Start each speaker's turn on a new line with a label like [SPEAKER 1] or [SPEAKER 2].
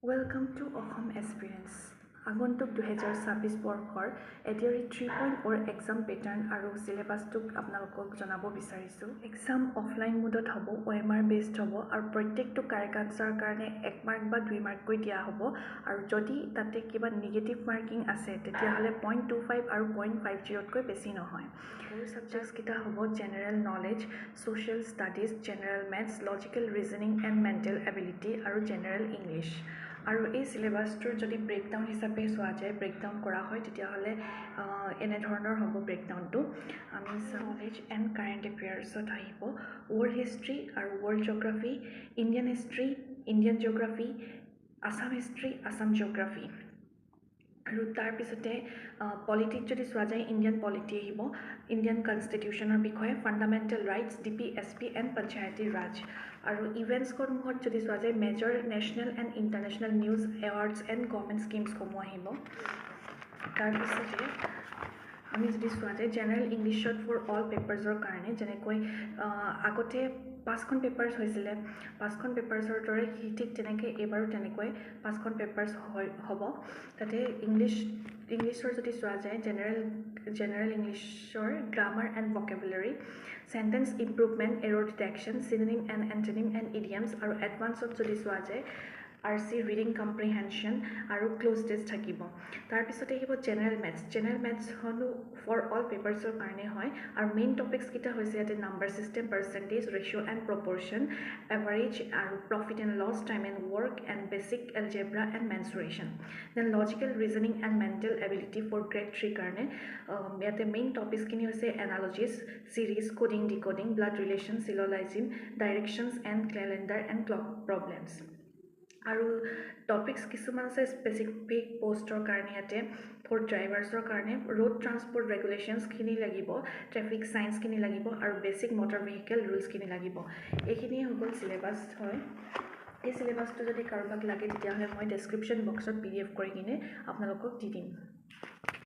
[SPEAKER 1] Welcome to Ahom Experience. আগন্তুক 2026 বৰ্ষৰ ADRE 3.0 exam pattern আৰু সিলেবাছটোক আপোনালোকক জনাব বিচাৰিছোঁ। এক্সাম অফলাইন মোডত হ'ব, OMR বেছড হ'ব আৰু প্ৰত্যেকটো কাৰেক্ট আনসাৰৰ কাৰণে 1 মাৰ্ক বা 2 মাৰ্ককৈ দিয়া হ'ব আৰু যদি তাতে কিবা নিগেটিভ মাৰ্কিং আছে তেতিয়াহ'লে 0.25 আৰু 0.50তকৈ বেছি নহয়। আৰু সাবজেক্টছ কিটা হ'ব general knowledge, social studies, general maths, logical reasoning and mental ability আৰু general English। আৰু এই সিলেবাছটোৰ যদি ব্ৰেকডাউন হিচাপে চোৱা যায়, ব্ৰেকডাউন কৰা হয় তেতিয়াহ'লে এনে ধৰণৰ হ'ব ব্ৰেকডাউনটো। আমি নলেজ এণ্ড কাৰেণ্ট এফেয়াৰ্ছত আহিব ৱৰ্ল্ড হিষ্ট্ৰী আৰু world geography, Indian history, Indian geography, Assam history, Assam geography. আৰু তাৰপিছতে পলিটিক যদি চোৱা যায় ইণ্ডিয়ান পলিটি আহিব, ইণ্ডিয়ান কনষ্টিটিউশ্যনৰ বিষয়ে, fundamental rights, DPSP and panchayati raj. আৰু ইভেণ্টছসমূহত যদি চোৱা যায় major national and international news, awards and government স্কিমছসমূহ আহিব। তাৰপিছতে আমি যদি চোৱা যায় জেনেৰেল ইংলিছত ফৰ অল পেপাৰ্ছৰ কাৰণে, যেনেকৈ আগতে 5খন পেপাৰ্ছ হৈছিলে, 5খন পেপাৰ্ছৰ দৰে ঠিক তেনেকৈ এইবাৰো তেনেকৈ 5খন পেপাৰ্ছ হ'ব। তাতে ইংলিছৰ যদি চোৱা যায় জেনেৰেল ইংলিছৰ grammar and vocabulary, sentence improvement, error detection, synonym and antonym and idioms, আৰু এডভান্সত যদি চোৱা যায় RC ৰিডিং কম্প্ৰিহেনশ্যন আৰু ক্লোজ টেষ্ট থাকিব। তাৰপিছতে আহিব জেনেৰেল মেথছ হ'লো ফৰ অল পেপাৰ্ছৰ কাৰণে হয় আৰু মেইন টপিকছ কেইটা হৈছে ইয়াতে number system, percentage, ratio' and proportion, average আৰু profit and loss, time and work and basic algebra and mensuration. Then logical reasoning and mental ability for grade 3 কাৰণে ইয়াতে মেইন টপিকছখিনি হৈছে analogies, series, coding, decoding, blood relation, syllogism, directions and calendar and clock problems. আৰু topics কিছুমান আছে specific পষ্টৰ কাৰণে, ইয়াতে for ড্ৰাইভাৰ্ছৰ কাৰণে ৰোড ট্ৰান্সপৰ্ট ৰেগুলেশ্যনছখিনি লাগিব, ট্ৰেফিক চাইন্সখিনি লাগিব আৰু বেচিক মটৰ ভেহিকেল ৰুলছখিনি লাগিব। এইখিনিয়ে হৈ গ'ল চিলেবাছ হয়। এই চিলেবাছটো যদি কাৰোবাক লাগে তেতিয়াহ'লে মই ডেছক্ৰিপশ্যন বক্সত PDF কৰি কিনে আপোনালোকক দি দিম।